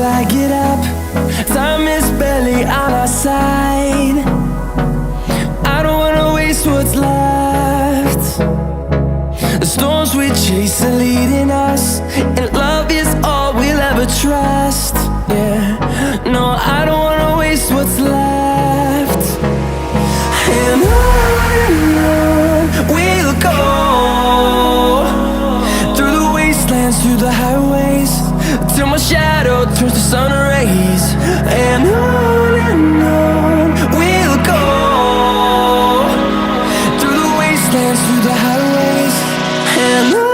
till I get up. Time is barely on our side. I don't wanna waste what's left. The storms we chase are leading us, and love is all we'll ever trust. Yeah, no, I don't wanna waste what's left. And on we'll go, through the wastelands, through the highways, till my shadow turns to sun rays. And on we'll go, through the wastelands, through the highways, and on.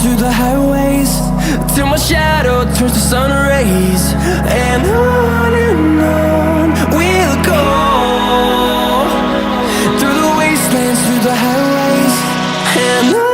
Through the highways, till my shadow turns to sun rays. And on we'll go, through the wastelands, through the highways, and on.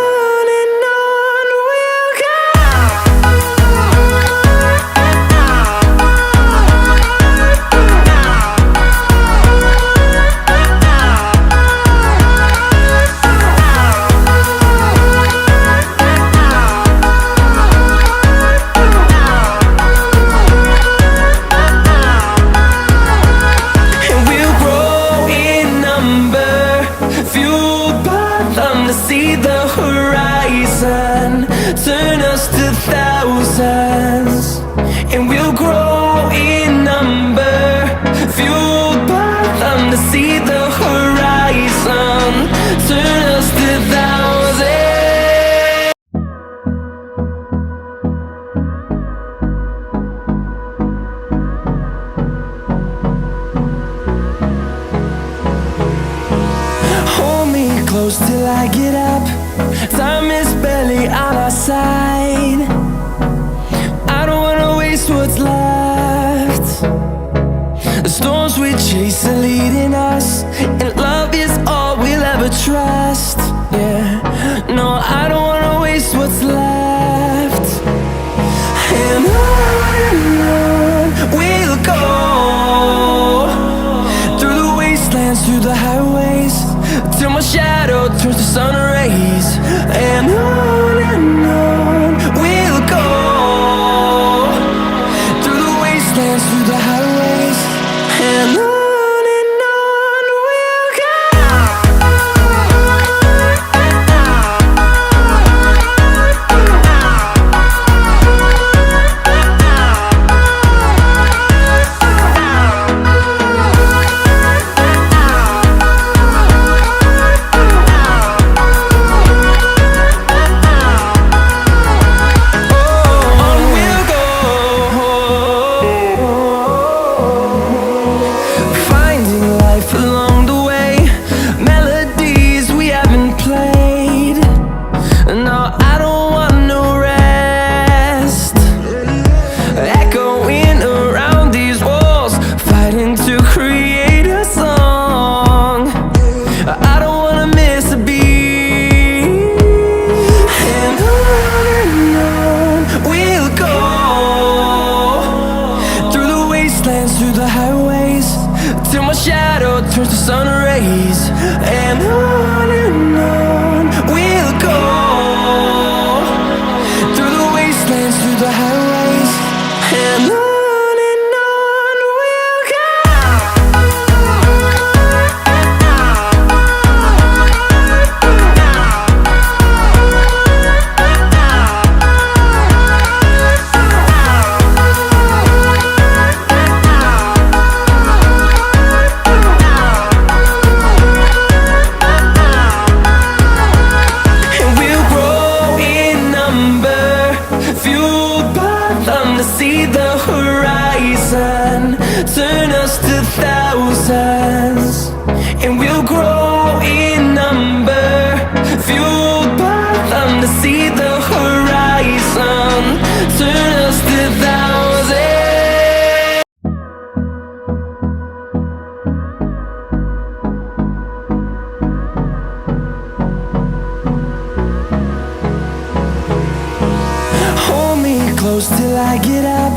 See the horizon, turn us to thousands, and we'll grow in number, fueled by them. To see the horizon, turn us to thousands. Hold me close till I get up. Time is barely on our side. I don't wanna waste what's left. The storms we chase are leading us, and love is all we'll ever trust. Yeah, no, I don't wanna waste what's left. And on we'll go, through the wastelands, through the highways, till my shadow turns to sun rays. And on we'll go, through the wastelands, through the highways, and on. Through the highways, till my shadow turns to sun rays. And on we'll go, through the wastelands, through the highways, and on. turn us to thousands, and we'll grow in number, fueled by them to see the horizon. Turn us to thousands. Hold me close till I get up.